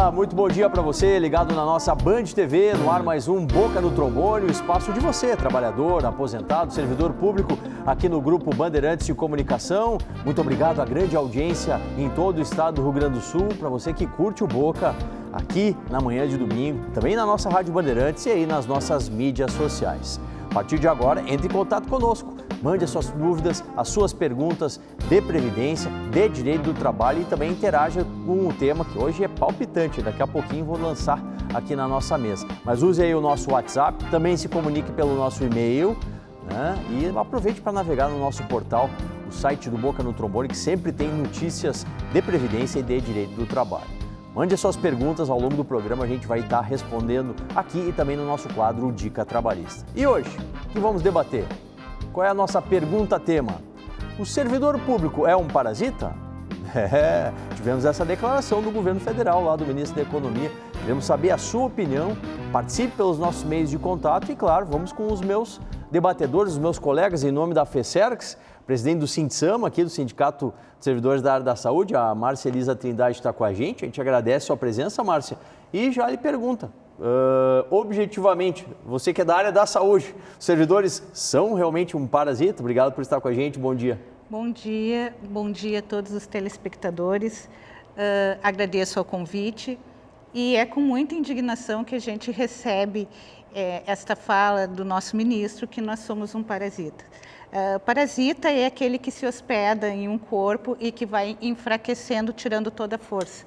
Olá, muito bom dia para você, ligado na nossa Band TV, no ar mais um Boca no Trombone, o espaço de você, trabalhador, aposentado, servidor público, aqui no Grupo Bandeirantes de Comunicação. Muito obrigado à grande audiência em todo o estado do Rio Grande do Sul, para você que curte o Boca aqui na manhã de domingo, também na nossa Rádio Bandeirantes e aí nas nossas mídias sociais. A partir de agora, entre em contato conosco. Mande as suas dúvidas, as suas perguntas de previdência, de direito do trabalho e também interaja com o tema que hoje é palpitante. Daqui a pouquinho vou lançar aqui na nossa mesa. Mas use aí o nosso WhatsApp, também se comunique pelo nosso e-mail, né? E aproveite para navegar no nosso portal, o site do Boca no Trombone, que sempre tem notícias de previdência e de direito do trabalho. Mande as suas perguntas ao longo do programa, a gente vai estar respondendo aqui e também no nosso quadro Dica Trabalhista. E hoje, o que vamos debater? Qual é a nossa pergunta-tema? O servidor público é um parasita? Tivemos essa declaração do governo federal, lá do ministro da Economia. Queremos saber a sua opinião, participe pelos nossos meios de contato e, claro, vamos com os meus debatedores, os meus colegas, em nome da FESERGS, presidente do Sindsama, aqui do Sindicato de Servidores da Área da Saúde, a Márcia Elisa Trindade está com a gente agradece a sua presença, Márcia, e já lhe pergunta, objetivamente, você que é da área da saúde, os servidores são realmente um parasita? Obrigado por estar com a gente, bom dia. Bom dia a todos os telespectadores, agradeço o convite e é com muita indignação que a gente recebe esta fala do nosso ministro que nós somos um parasita. Parasita é aquele que se hospeda em um corpo e que vai enfraquecendo, tirando toda a força.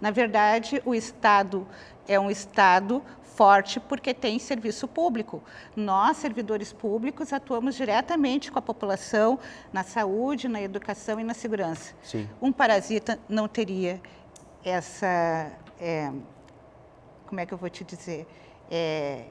Na verdade, o Estado é um Estado forte porque tem serviço público. Nós, servidores públicos, atuamos diretamente com a população na saúde, na educação e na segurança. Sim. Um parasita não teria essa, como é que eu vou te dizer,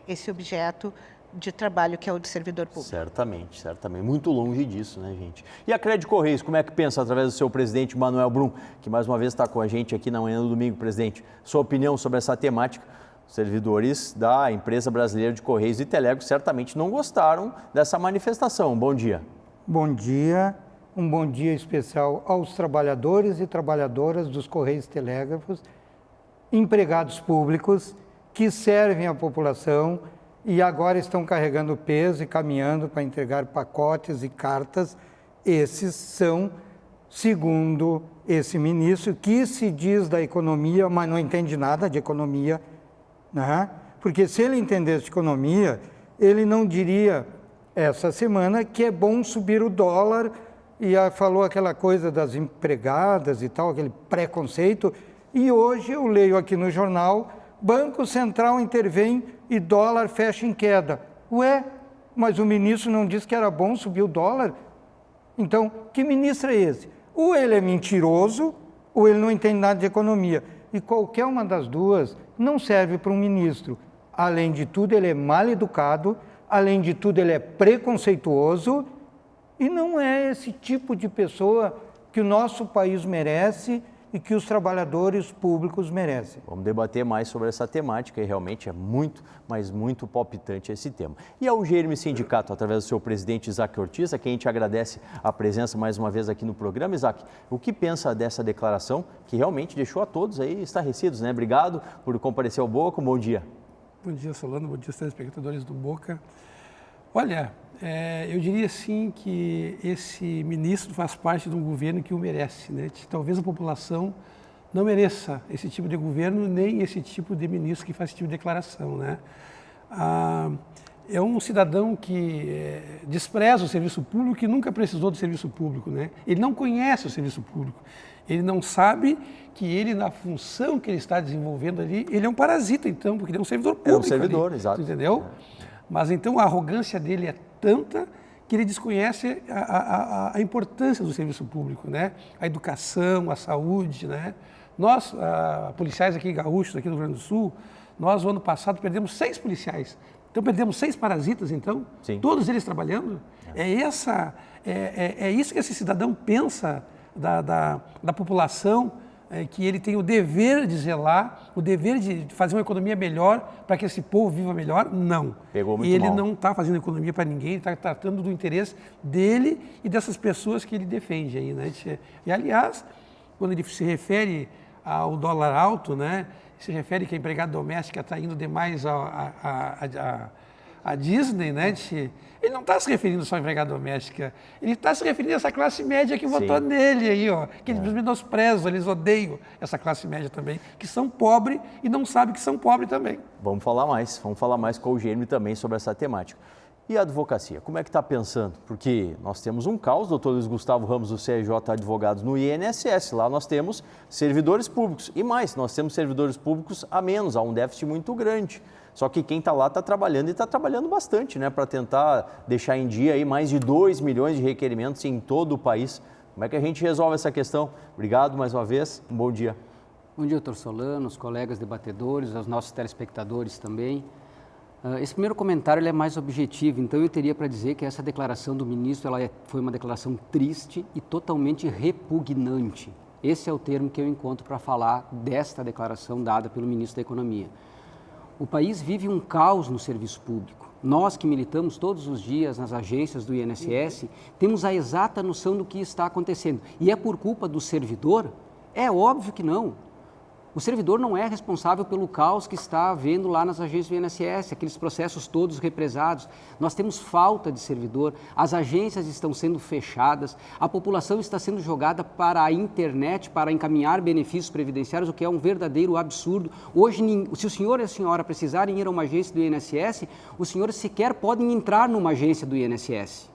esse objeto de trabalho que é o de servidor público. Certamente. Muito longe disso, né, gente? E a Crédito Correios, como é que pensa através do seu presidente, Manuel Brum, que mais uma vez está com a gente aqui na manhã do domingo, presidente? Sua opinião sobre essa temática? Os servidores da empresa brasileira de Correios e Telégrafos certamente não gostaram dessa manifestação. Bom dia. Bom dia. Um bom dia especial aos trabalhadores e trabalhadoras dos Correios e Telégrafos, empregados públicos que servem a população e agora estão carregando peso e caminhando para entregar pacotes e cartas. Esses são, segundo esse ministro, que se diz da economia, mas não entende nada de economia, né? Porque se ele entendesse de economia, ele não diria essa semana que é bom subir o dólar e falou aquela coisa das empregadas e tal, aquele preconceito. E hoje eu leio aqui no jornal, Banco Central intervém e dólar fecha em queda. Ué, mas o ministro não disse que era bom subir o dólar? Então, que ministro é esse? Ou ele é mentiroso, ou ele não entende nada de economia. E qualquer uma das duas não serve para um ministro. Além de tudo, ele é mal educado, além de tudo, ele é preconceituoso e não é esse tipo de pessoa que o nosso país merece e que os trabalhadores públicos merecem. Vamos debater mais sobre essa temática e realmente é muito, mas muito palpitante esse tema. E ao GERME Sindicato, através do seu presidente Isaac Ortiz, a quem a gente agradece a presença mais uma vez aqui no programa. Isaac, o que pensa dessa declaração que realmente deixou a todos aí estarrecidos, né? Obrigado por comparecer ao Boca, bom dia. Bom dia, Solano, bom dia aos telespectadores do Boca. Olha, eu diria assim que esse ministro faz parte de um governo que o merece, né? Talvez a população não mereça esse tipo de governo, nem esse tipo de ministro que faz esse tipo de declaração, né? É um cidadão que despreza o serviço público e nunca precisou do serviço público, né? Ele não conhece o serviço público, ele não sabe que ele, na função que ele está desenvolvendo ali, ele é um parasita, então, porque ele é um servidor público. É um servidor, ali, exato. Entendeu? Mas então a arrogância dele é tanta que ele desconhece a importância do serviço público, né? A educação, a saúde, né? Nós, policiais aqui gaúchos, aqui no Rio Grande do Sul, nós, no ano passado, perdemos 6 policiais. Então, perdemos 6 parasitas, então? Sim. Todos eles trabalhando? É isso que esse cidadão pensa da população, que ele tem o dever de zelar, o dever de fazer uma economia melhor para que esse povo viva melhor? Não. Pegou muito mal. E ele não está fazendo economia para ninguém, ele está tratando do interesse dele e dessas pessoas que ele defende aí, né? E, aliás, quando ele se refere ao dólar alto, né? Se refere que a empregada doméstica está indo demais a Disney, né? Ele não está se referindo só à empregada doméstica, ele está se referindo a essa classe média que votou nele aí, ó, que eles menosprezam, eles odeiam essa classe média também, que são pobres e não sabem que são pobres também. Vamos falar mais com o Eugênio também sobre essa temática. E a advocacia, como é que está pensando? Porque nós temos um caos, doutor Luiz Gustavo Ramos, do CRJ Advogados, no INSS. Lá nós temos servidores públicos. E mais, nós temos servidores públicos a menos, há um déficit muito grande. Só que quem está lá está trabalhando e está trabalhando bastante, né? Para tentar deixar em dia aí mais de 2 milhões de requerimentos em todo o país. Como é que a gente resolve essa questão? Obrigado mais uma vez, um bom dia. Bom dia, doutor Solano, os colegas debatedores, aos nossos telespectadores também. Esse primeiro comentário ele é mais objetivo, então eu teria para dizer que essa declaração do ministro foi uma declaração triste e totalmente repugnante. Esse é o termo que eu encontro para falar desta declaração dada pelo ministro da Economia. O país vive um caos no serviço público. Nós que militamos todos os dias nas agências do INSS, temos a exata noção do que está acontecendo. E é por culpa do servidor? É óbvio que não. O servidor não é responsável pelo caos que está havendo lá nas agências do INSS, aqueles processos todos represados. Nós temos falta de servidor, as agências estão sendo fechadas, a população está sendo jogada para a internet para encaminhar benefícios previdenciários, o que é um verdadeiro absurdo. Hoje, se o senhor e a senhora precisarem ir a uma agência do INSS, os senhores sequer podem entrar numa agência do INSS.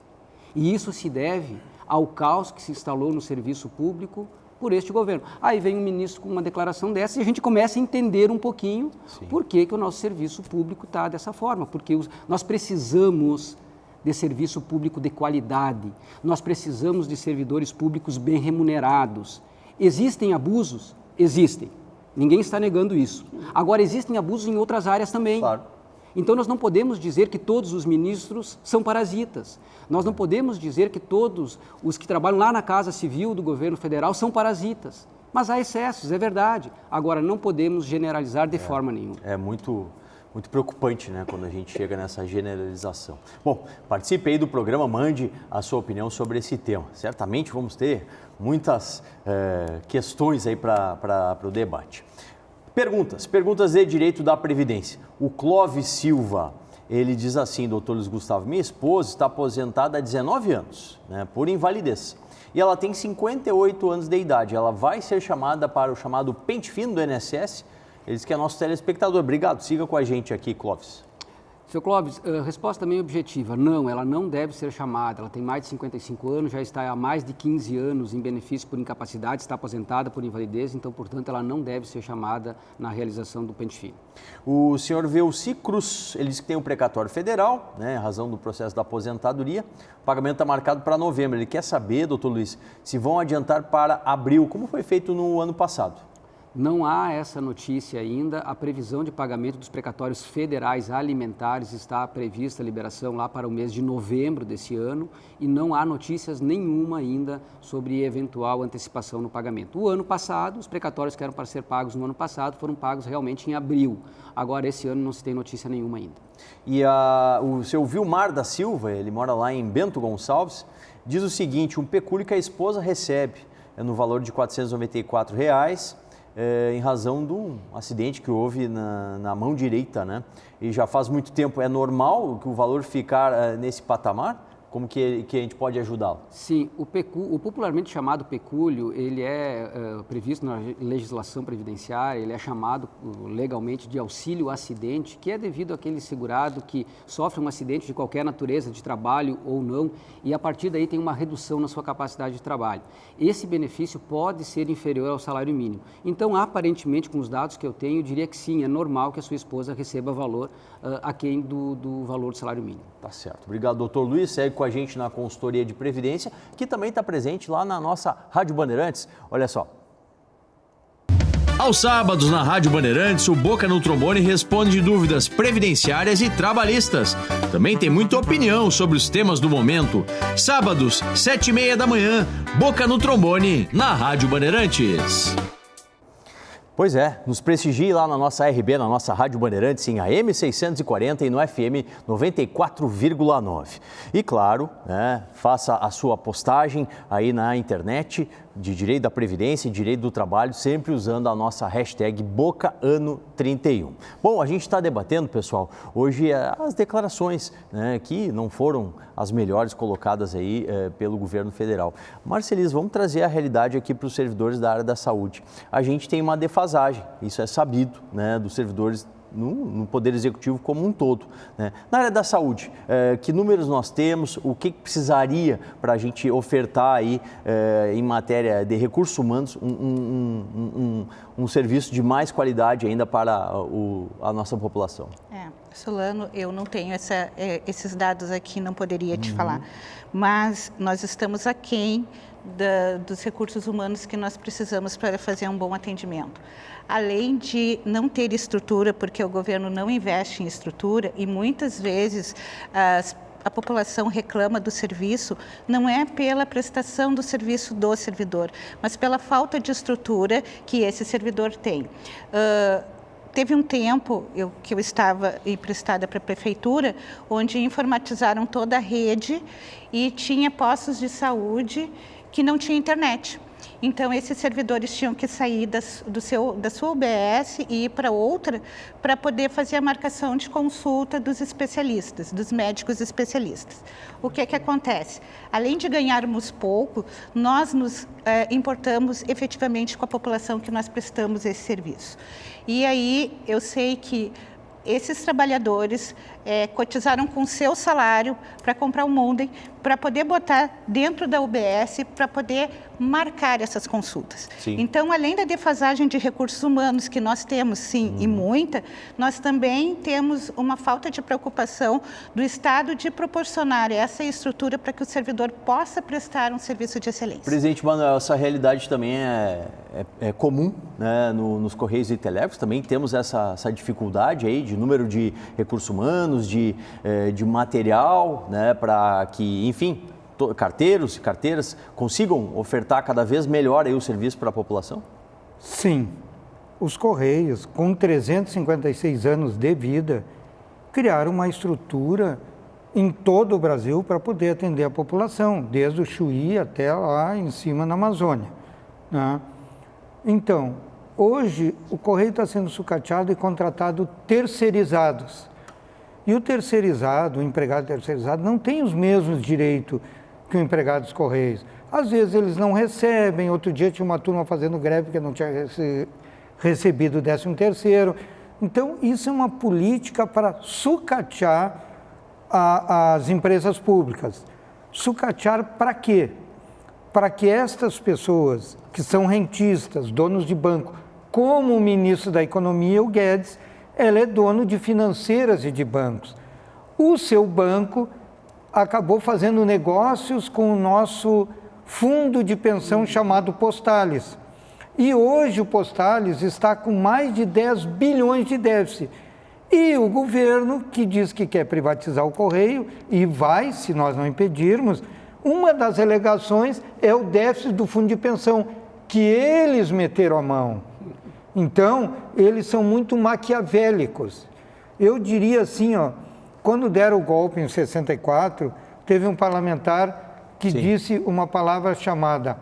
E isso se deve ao caos que se instalou no serviço público por este governo. Aí vem o ministro com uma declaração dessa e a gente começa a entender um pouquinho por que o nosso serviço público está dessa forma, porque nós precisamos de serviço público de qualidade, nós precisamos de servidores públicos bem remunerados. Existem abusos? Existem. Ninguém está negando isso. Agora, existem abusos em outras áreas também. Claro. Então, nós não podemos dizer que todos os ministros são parasitas. Nós não podemos dizer que todos os que trabalham lá na Casa Civil do governo federal são parasitas. Mas há excessos, é verdade. Agora, não podemos generalizar de forma nenhuma. É muito preocupante, né, quando a gente chega nessa generalização. Bom, participe aí do programa, mande a sua opinião sobre esse tema. Certamente vamos ter muitas questões aí para o debate. Perguntas de direito da Previdência. O Clóvis Silva, ele diz assim, doutor Luiz Gustavo, minha esposa está aposentada há 19 anos, né, por invalidez, e ela tem 58 anos de idade. Ela vai ser chamada para o chamado pente fino do INSS? Ele diz que é nosso telespectador. Obrigado, siga com a gente aqui, Clóvis. Seu Clóvis, resposta também objetiva. Não, ela não deve ser chamada. Ela tem mais de 55 anos, já está há mais de 15 anos em benefício por incapacidade, está aposentada por invalidez, então, portanto, ela não deve ser chamada na realização do pente fino. O senhor Velci Cruz, ele diz que tem um precatório federal, né, em razão do processo da aposentadoria. O pagamento está marcado para novembro. Ele quer saber, doutor Luiz, se vão adiantar para abril, como foi feito no ano passado. Não há essa notícia ainda. A previsão de pagamento dos precatórios federais alimentares está prevista a liberação lá para o mês de novembro desse ano e não há notícias nenhuma ainda sobre eventual antecipação no pagamento. O ano passado, os precatórios que eram para ser pagos no ano passado foram pagos realmente em abril. Agora, esse ano não se tem notícia nenhuma ainda. E o seu Vilmar da Silva, ele mora lá em Bento Gonçalves, diz o seguinte, um pecúlio que a esposa recebe no valor de R$ 494, em razão de um acidente que houve na mão direita, né? E já faz muito tempo. É normal que o valor ficar nesse patamar? Como que a gente pode ajudá-lo? Sim, o popularmente chamado pecúlio, ele é previsto na legislação previdenciária, ele é chamado legalmente de auxílio acidente, que é devido àquele segurado que sofre um acidente de qualquer natureza, de trabalho ou não, e a partir daí tem uma redução na sua capacidade de trabalho. Esse benefício pode ser inferior ao salário mínimo. Então, aparentemente, com os dados que eu tenho, eu diria que sim, é normal que a sua esposa receba valor aquém do valor do salário mínimo. Tá certo. Obrigado, doutor Luiz. Segue com a gente na consultoria de Previdência, que também está presente lá na nossa Rádio Bandeirantes. Olha só. Aos sábados, na Rádio Bandeirantes, o Boca no Trombone responde dúvidas previdenciárias e trabalhistas. Também tem muita opinião sobre os temas do momento. Sábados, 7h30 da manhã, Boca no Trombone, na Rádio Bandeirantes. Pois é, nos prestigie lá na nossa RB, na nossa Rádio Bandeirantes, em AM 640 e no FM 94,9. E claro, né, faça a sua postagem aí na internet de Direito da Previdência e Direito do Trabalho, sempre usando a nossa hashtag BocaAno31. Bom, a gente está debatendo, pessoal, hoje as declarações, né, que não foram as melhores colocadas aí pelo governo federal. Marcelis, vamos trazer a realidade aqui para os servidores da área da saúde. A gente tem uma defasagem, isso é sabido, né, dos servidores no Poder Executivo como um todo, né? Na área da saúde, que números nós temos, o que precisaria para a gente ofertar aí em matéria de recursos humanos um serviço de mais qualidade ainda para a nossa população? Solano, eu não tenho esses dados aqui, não poderia te falar, mas nós estamos aquém dos recursos humanos que nós precisamos para fazer um bom atendimento. Além de não ter estrutura, porque o governo não investe em estrutura e muitas vezes a população reclama do serviço, não é pela prestação do serviço do servidor, mas pela falta de estrutura que esse servidor tem. Teve um tempo que eu estava emprestada para a prefeitura, onde informatizaram toda a rede e tinha postos de saúde que não tinha internet. Então, esses servidores tinham que sair da sua UBS e ir para outra para poder fazer a marcação de consulta dos especialistas, dos médicos especialistas. O que acontece? Além de ganharmos pouco, nós nos importamos efetivamente com a população que nós prestamos esse serviço. E aí, eu sei que esses trabalhadores cotizaram com o seu salário para comprar um modem, para poder botar dentro da UBS, para poder marcar essas consultas. Sim. Então, além da defasagem de recursos humanos que nós temos, sim, e muita, nós também temos uma falta de preocupação do Estado de proporcionar essa estrutura para que o servidor possa prestar um serviço de excelência. Presidente Manuel, essa realidade também é comum, né, nos Correios e Telégrafos, também temos essa dificuldade aí de número de recursos humanos, de material, né, para que, enfim, carteiros e carteiras consigam ofertar cada vez melhor aí o serviço para a população? Sim. Os Correios, com 356 anos de vida, criaram uma estrutura em todo o Brasil para poder atender a população, desde o Chuí até lá em cima na Amazônia, né? Então, hoje o Correio está sendo sucateado e contratado terceirizados. E o terceirizado, o empregado terceirizado, não tem os mesmos direitos que o empregado dos Correios. Às vezes eles não recebem, outro dia tinha uma turma fazendo greve porque não tinha recebido o 13º. Então, isso é uma política para sucatear as empresas públicas. Sucatear para quê? Para que estas pessoas que são rentistas, donos de banco, como o ministro da Economia, o Guedes, ele é dono de financeiras e de bancos. O seu banco acabou fazendo negócios com o nosso fundo de pensão chamado Postales. E hoje o Postales está com mais de 10 bilhões de déficit. E o governo, que diz que quer privatizar o Correio, e vai, se nós não impedirmos, uma das alegações é o déficit do fundo de pensão, que eles meteram a mão. Então, eles são muito maquiavélicos. Eu diria assim, quando deram o golpe em 64, teve um parlamentar que Sim. disse uma palavra chamada,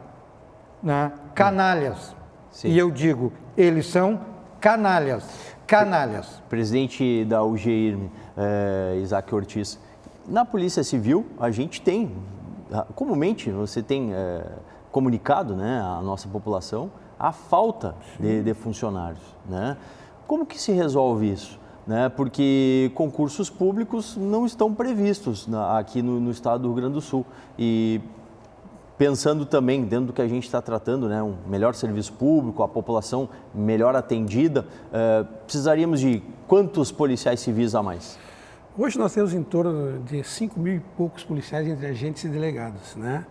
né, canalhas. Sim. E eu digo, eles são canalhas. Canalhas. Presidente da UGIR, Isaac Ortiz, na Polícia Civil a gente tem, comumente você tem comunicado, né, à nossa população a falta de funcionários, né? Como que se resolve isso? Né? Porque concursos públicos não estão previstos aqui no estado do Rio Grande do Sul. E pensando também, dentro do que a gente está tratando, né, um melhor serviço público, a população melhor atendida, precisaríamos de quantos policiais civis a mais? Hoje nós temos em torno de 5 mil e poucos policiais entre agentes e delegados, né?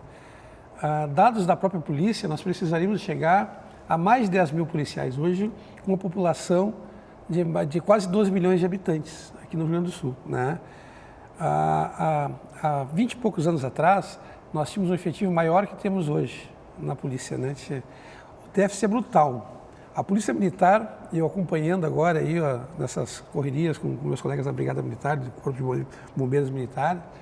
Dados da própria polícia, nós precisaríamos chegar a mais de 10 mil policiais hoje, com uma população de quase 12 milhões de habitantes aqui no Rio Grande do Sul, né? Há 20 e poucos anos atrás, nós tínhamos um efetivo maior que temos hoje na polícia, né? O déficit é brutal. A Polícia Militar, eu acompanhando agora aí, ó, nessas correrias com meus colegas da Brigada Militar, do Corpo de Bombeiros Militar,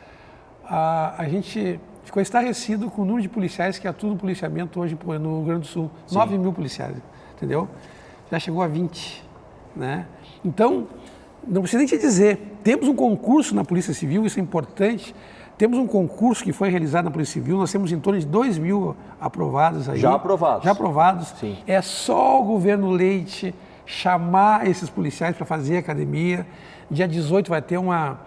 a gente ficou estarrecido com o número de policiais que atuam no policiamento hoje no Rio Grande do Sul. 9 mil policiais, entendeu? Já chegou a 20, né? Então, não precisa nem te dizer, temos um concurso na Polícia Civil, isso é importante. Temos um concurso que foi realizado na Polícia Civil, nós temos em torno de 2 mil aprovados aí. Já aprovados? Já aprovados. Sim. É só o governo Leite chamar esses policiais para fazer academia. Dia 18 vai ter uma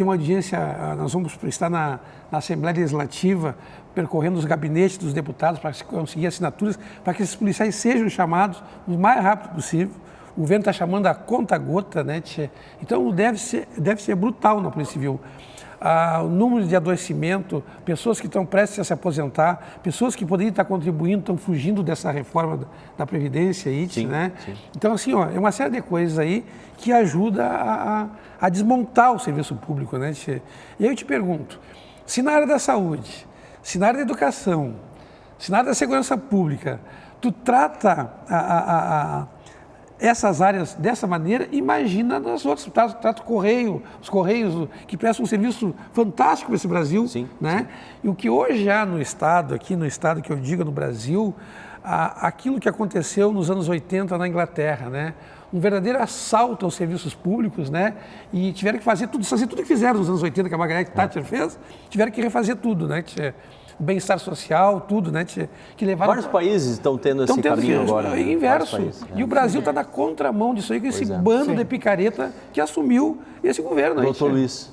audiência, nós vamos estar na Assembleia Legislativa, percorrendo os gabinetes dos deputados para conseguir assinaturas, para que esses policiais sejam chamados o mais rápido possível. O governo está chamando a conta-gota, né, tchê? Então deve ser brutal na Polícia Civil. O número de adoecimento, pessoas que estão prestes a se aposentar, pessoas que poderiam estar contribuindo, estão fugindo dessa reforma da Previdência aí, né? Sim. Então, assim, ó, é uma série de coisas aí que ajuda a desmontar o serviço público, né? E aí eu te pergunto, se na área da saúde, se na área da educação, se na área da segurança pública, tu trata essas áreas dessa maneira, imagina nas outras, trata o Correio, os Correios que prestam um serviço fantástico para esse Brasil, sim, né? Sim. E o que hoje há no Estado, aqui no Estado que eu digo no Brasil, aquilo que aconteceu nos anos 80 na Inglaterra, né? Um verdadeiro assalto aos serviços públicos, né? E tiveram que fazer tudo que fizeram nos anos 80, que a Margaret Thatcher fez, tiveram que refazer tudo, né? Bem-estar social, tudo, né? Que levaram... Vários países estão tendo esse caminho agora. É inverso. E o Brasil está na contramão disso aí, com esse bando de picareta que assumiu esse governo. Doutor Luiz.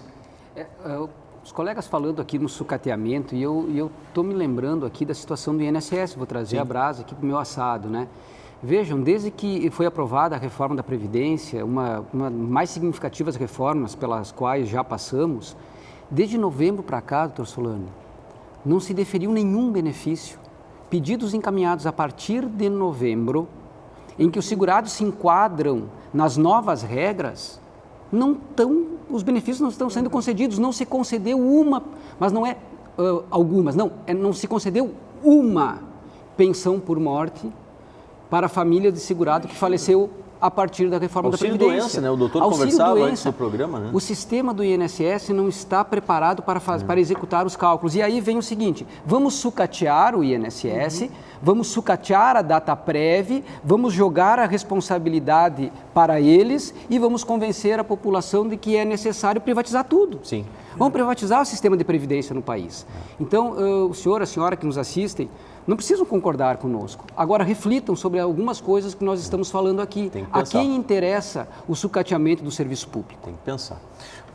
Os colegas falando aqui no sucateamento, e eu estou me lembrando aqui da situação do INSS, vou trazer a brasa aqui para o meu assado, né? Vejam, desde que foi aprovada a reforma da Previdência, uma mais significativas reformas pelas quais já passamos, desde novembro para cá, doutor Solano, não se deferiu nenhum benefício. Pedidos encaminhados a partir de novembro, em que os segurados se enquadram nas novas regras, os benefícios não estão sendo concedidos, não se concedeu uma, mas não é algumas, não se concedeu uma pensão por morte para a família de segurado que faleceu a partir da reforma da Previdência. Auxílio-doença, né? O doutor conversava antes do programa, né? O sistema do INSS não está preparado para executar os cálculos. E aí vem o seguinte, vamos sucatear o INSS, vamos sucatear a DataPrev, vamos jogar a responsabilidade para eles e vamos convencer a população de que é necessário privatizar tudo. Sim. Vamos privatizar o sistema de previdência no país. Então, o senhor, a senhora que nos assistem, não precisam concordar conosco. Agora, reflitam sobre algumas coisas que nós estamos falando aqui. A quem interessa o sucateamento do serviço público? Tem que pensar.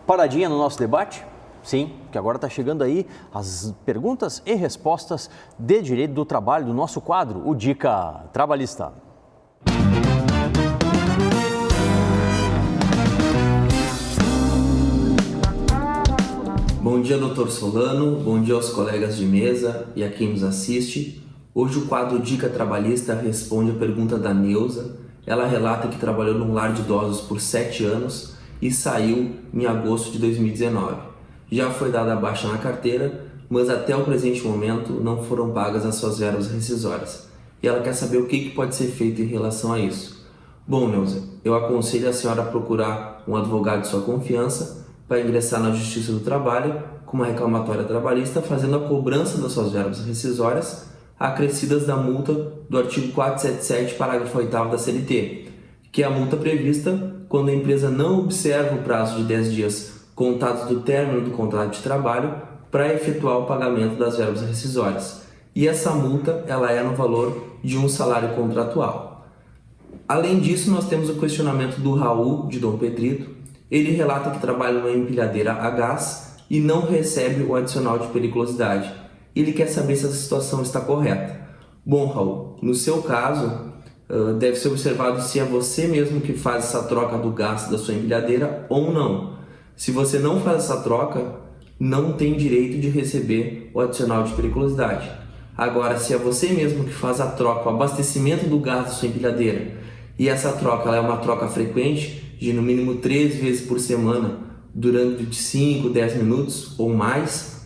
Paradinha no nosso debate? Sim, que agora está chegando aí as perguntas e respostas de direito do trabalho do nosso quadro, o Dica Trabalhista. Bom dia, doutor Solano, bom dia aos colegas de mesa e a quem nos assiste. Hoje o quadro Dica Trabalhista responde a pergunta da Neuza. Ela relata que trabalhou num lar de idosos por 7 anos e saiu em agosto de 2019. Já foi dada a baixa na carteira, mas até o presente momento não foram pagas as suas verbas rescisórias. E ela quer saber o que pode ser feito em relação a isso. Bom, Neuza, eu aconselho a senhora a procurar um advogado de sua confiança para ingressar na Justiça do Trabalho com uma reclamatória trabalhista, fazendo a cobrança das suas verbas rescisórias acrescidas da multa do artigo 477, parágrafo 8º da CLT, que é a multa prevista quando a empresa não observa o prazo de 10 dias contados do término do contrato de trabalho para efetuar o pagamento das verbas rescisórias. E essa multa ela é no valor de um salário contratual. Além disso, nós temos o questionamento do Raul, de Dom Pedrito. Ele relata que trabalha numa empilhadeira a gás e não recebe o adicional de periculosidade. Ele quer saber se essa situação está correta. Bom, Raul, no seu caso, deve ser observado se é você mesmo que faz essa troca do gás da sua empilhadeira ou não. Se você não faz essa troca, não tem direito de receber o adicional de periculosidade. Agora, se é você mesmo que faz a troca, o abastecimento do gás da sua empilhadeira, e essa troca ela é uma troca frequente, de no mínimo 3 vezes por semana, durante 5, 10 minutos ou mais,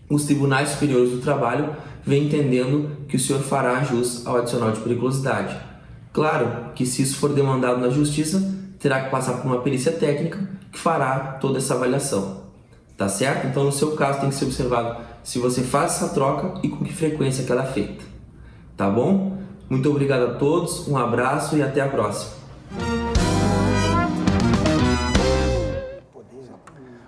os tribunais superiores do trabalho vêm entendendo que o senhor fará jus ao adicional de periculosidade. Claro que se isso for demandado na justiça, terá que passar por uma perícia técnica que fará toda essa avaliação. Tá certo? Então, no seu caso, tem que ser observado se você faz essa troca e com que frequência que ela é feita. Tá bom? Muito obrigado a todos, um abraço e até a próxima.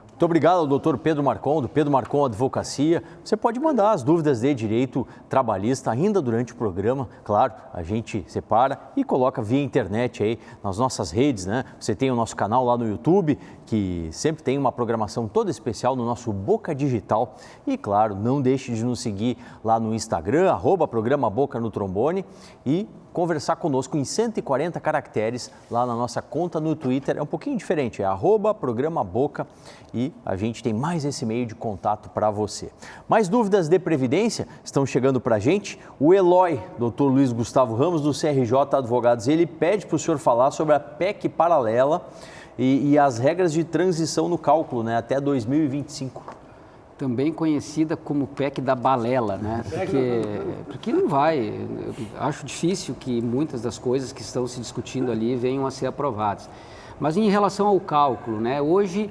Muito obrigado ao doutor Pedro Marcon, do Pedro Marcon Advocacia. Você pode mandar as dúvidas de direito trabalhista ainda durante o programa. Claro, a gente separa e coloca via internet aí nas nossas redes, né? Você tem o nosso canal lá no YouTube, que sempre tem uma programação toda especial no nosso Boca Digital. E claro, não deixe de nos seguir lá no Instagram, @programa Boca no Trombone, e conversar conosco em 140 caracteres lá na nossa conta no Twitter. É um pouquinho diferente, é @programa Boca, e a gente tem mais esse meio de contato para você. Mais dúvidas de previdência estão chegando para a gente. O Eloy, Dr. Luiz Gustavo Ramos, do CRJ Advogados, ele pede para o senhor falar sobre a PEC paralela e as regras de transição no cálculo, né, até 2025. Também conhecida como PEC da balela, né? Porque não vai. Eu acho difícil que muitas das coisas que estão se discutindo ali venham a ser aprovadas. Mas em relação ao cálculo, né? Hoje,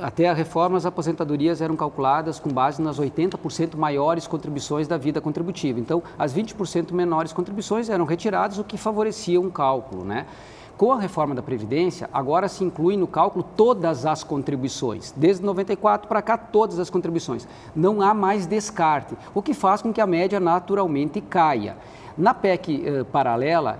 até a reforma, as aposentadorias eram calculadas com base nas 80% maiores contribuições da vida contributiva. Então, as 20% menores contribuições eram retiradas, o que favorecia um cálculo, né? Com a reforma da Previdência, agora se inclui no cálculo todas as contribuições. Desde 94 para cá, todas as contribuições. Não há mais descarte, o que faz com que a média naturalmente caia. Na PEC paralela,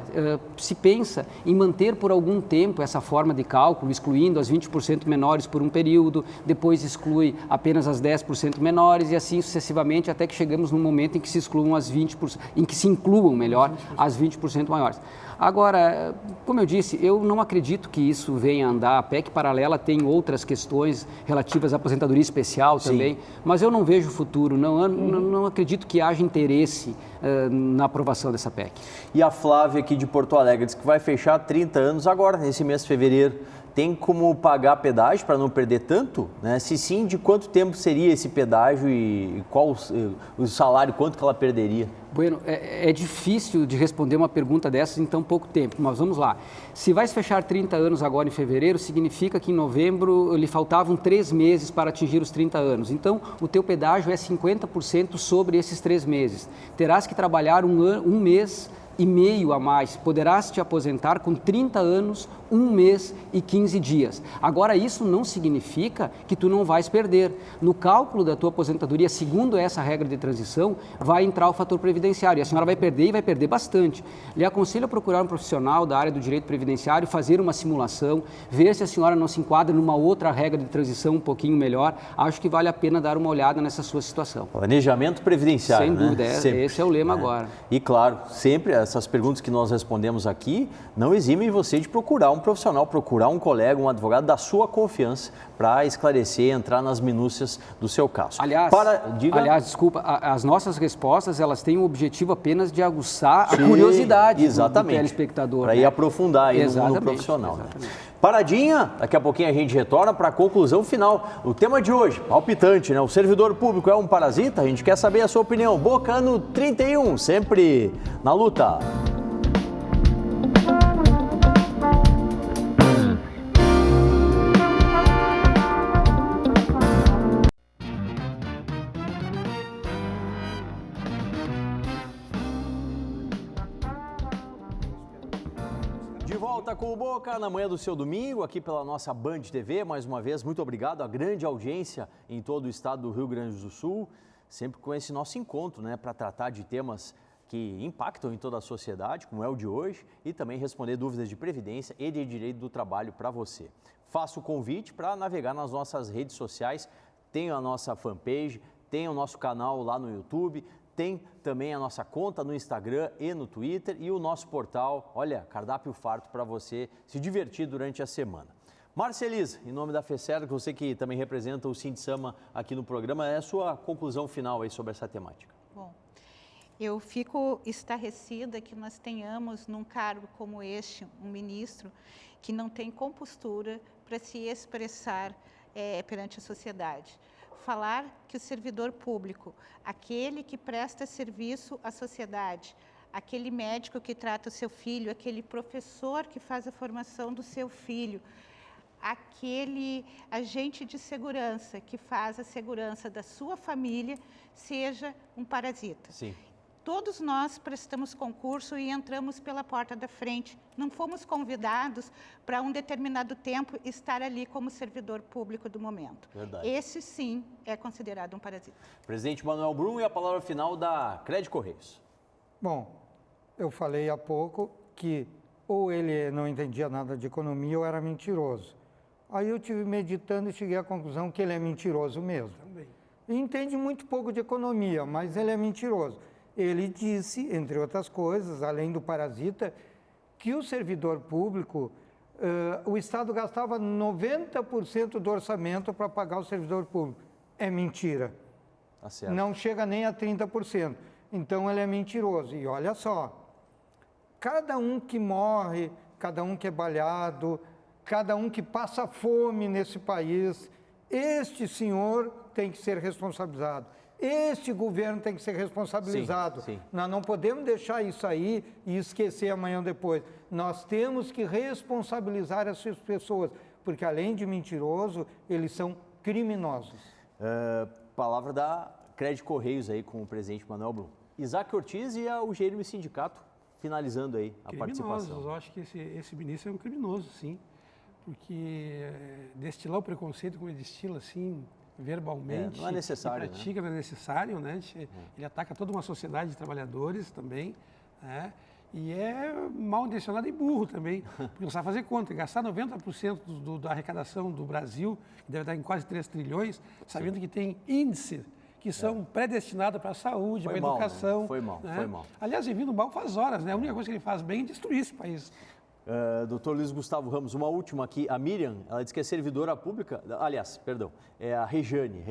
se pensa em manter por algum tempo essa forma de cálculo, excluindo as 20% menores por um período, depois exclui apenas as 10% menores e assim sucessivamente, até que chegamos num momento em que se excluam as 20%, em que se incluam, melhor, as 20% maiores. Agora, como eu disse, eu não acredito que isso venha a andar. A PEC paralela tem outras questões relativas à aposentadoria especial também, sim, mas eu não vejo futuro, não acredito que haja interesse na aprovação dessa PEC. E a Flávia aqui de Porto Alegre diz que vai fechar 30 anos agora, nesse mês de fevereiro. Tem como pagar pedágio para não perder tanto? Né? Se sim, de quanto tempo seria esse pedágio e qual o salário, quanto que ela perderia? Bueno, é difícil de responder uma pergunta dessas em tão pouco tempo, mas vamos lá. Se vai se fechar 30 anos agora em fevereiro, significa que em novembro lhe faltavam 3 meses para atingir os 30 anos. Então, o teu pedágio é 50% sobre esses 3 meses. Terás que trabalhar um mês e meio a mais. Poderás te aposentar com 30 anos, 1 mês e 15 dias. Agora, isso não significa que tu não vais perder. No cálculo da tua aposentadoria, segundo essa regra de transição, vai entrar o fator previdenciário. E a senhora vai perder e vai perder bastante. Lhe aconselho a procurar um profissional da área do direito previdenciário, fazer uma simulação, ver se a senhora não se enquadra numa outra regra de transição um pouquinho melhor. Acho que vale a pena dar uma olhada nessa sua situação. Planejamento previdenciário, sem dúvida, né? Esse é o lema agora. E claro, sempre essas perguntas que nós respondemos aqui não eximem você de procurar um profissional, procurar um colega, um advogado da sua confiança para esclarecer, entrar nas minúcias do seu caso. Aliás, desculpa, as nossas respostas, elas têm o objetivo apenas de aguçar a curiosidade do telespectador. Para ir aprofundar aí no profissional. Exatamente. Né? Paradinha, daqui a pouquinho a gente retorna para a conclusão final. O tema de hoje, palpitante, né? O servidor público é um parasita? A gente quer saber a sua opinião. Boca no 31, sempre na luta. De volta com o Boca na manhã do seu domingo, aqui pela nossa Band TV. Mais uma vez, muito obrigado. A grande audiência em todo o estado do Rio Grande do Sul, sempre com esse nosso encontro, né, para tratar de temas que impactam em toda a sociedade, como é o de hoje, e também responder dúvidas de previdência e de direito do trabalho para você. Faço o convite para navegar nas nossas redes sociais, tem a nossa fanpage, tem o nosso canal lá no YouTube, tem também a nossa conta no Instagram e no Twitter e o nosso portal, olha, cardápio farto para você se divertir durante a semana. Márcia Elisa, em nome da FECER, você que também representa o Sindsama aqui no programa, é a sua conclusão final aí sobre essa temática. Bom, eu fico estarrecida que nós tenhamos num cargo como este, um ministro que não tem compostura para se expressar perante a sociedade. Falar que o servidor público, aquele que presta serviço à sociedade, aquele médico que trata o seu filho, aquele professor que faz a formação do seu filho, aquele agente de segurança que faz a segurança da sua família, seja um parasita. Sim. Todos nós prestamos concurso e entramos pela porta da frente. Não fomos convidados para um determinado tempo estar ali como servidor público do momento. Verdade. Esse sim é considerado um parasita. Presidente Manuel Brum, e a palavra final da Crédito Correios. Bom, eu falei há pouco que ou ele não entendia nada de economia ou era mentiroso. Aí eu estive meditando e cheguei à conclusão que ele é mentiroso mesmo. Também. Entende muito pouco de economia, mas ele é mentiroso. Ele disse, entre outras coisas, além do parasita, que o servidor público, o Estado gastava 90% do orçamento para pagar o servidor público. É mentira. Tá certo. Não chega nem a 30%. Então ele é mentiroso. E olha só, cada um que morre, cada um que é baleado, cada um que passa fome nesse país, este senhor tem que ser responsabilizado. Este governo tem que ser responsabilizado. Sim, sim. Nós não podemos deixar isso aí e esquecer amanhã ou depois. Nós temos que responsabilizar essas pessoas, porque além de mentiroso, eles são criminosos. Palavra da Crédito Correios aí com o presidente Manuel Brum. Isaac Ortiz e o Gênero Sindicato finalizando aí a participação. Eu acho que esse ministro é um criminoso, sim. Porque destilar o preconceito como ele destila, assim, verbalmente, não é necessário, e pratica, não é necessário, né? Ele ataca toda uma sociedade de trabalhadores também, né? E é mal intencionado e burro também, porque não sabe fazer conta, gastar 90% da arrecadação do Brasil, que deve estar em quase 3 trilhões, sabendo que tem índices que são predestinados para a saúde, para a educação. Né? Foi mal, né? foi mal. Aliás, ele vindo mal faz horas, né? A única coisa que ele faz bem é destruir esse país. Doutor Luiz Gustavo Ramos, uma última aqui. A Miriam, ela diz que é servidora pública, aliás, perdão, é a Rejane.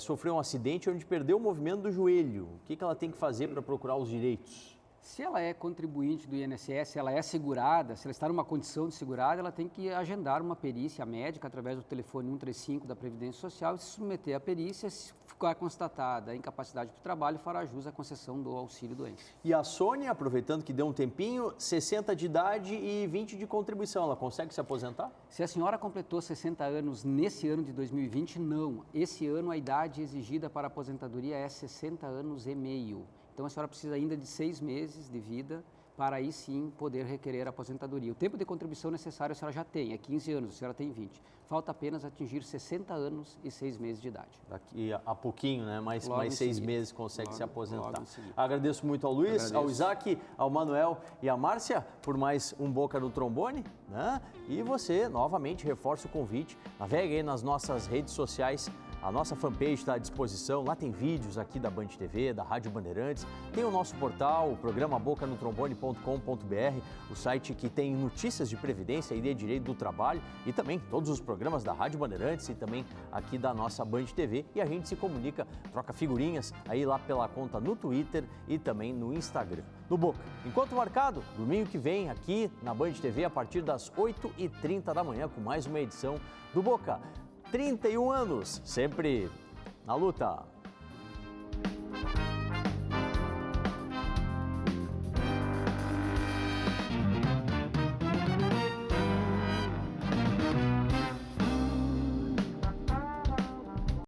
Sofreu um acidente onde perdeu o movimento do joelho. O que ela tem que fazer para procurar os direitos? Se ela é contribuinte do INSS, ela é segurada, se ela está numa condição de segurada, ela tem que agendar uma perícia médica através do telefone 135 da Previdência Social e se submeter à perícia. Se ficar constatada a incapacidade para o trabalho, fará jus à concessão do auxílio-doença. E a Sônia, aproveitando que deu um tempinho, 60 de idade e 20 de contribuição, ela consegue se aposentar? Se a senhora completou 60 anos nesse ano de 2020, não. Esse ano a idade exigida para a aposentadoria é 60 anos e meio. Então a senhora precisa ainda de 6 meses de vida para aí sim poder requerer a aposentadoria. O tempo de contribuição necessário a senhora já tem, é 15 anos, a senhora tem 20. Falta apenas atingir 60 anos e 6 meses de idade. Daqui a pouquinho, né? Mais 6 meses consegue se aposentar. Agradeço muito ao Luiz, ao Isaac, ao Manuel e à Márcia por mais um Boca no Trombone, né? E você, novamente, reforça o convite, navegue aí nas nossas redes sociais. A nossa fanpage está à disposição, lá tem vídeos aqui da Band TV, da Rádio Bandeirantes, tem o nosso portal, o programa bocanotrombone.com.br, o site que tem notícias de previdência e de direito do trabalho e também todos os programas da Rádio Bandeirantes e também aqui da nossa Band TV. E a gente se comunica, troca figurinhas aí lá pela conta no Twitter e também no Instagram. No Boca, encontro marcado, domingo que vem aqui na Band TV a partir das 8h30 da manhã com mais uma edição do Boca. 31 anos, sempre na luta.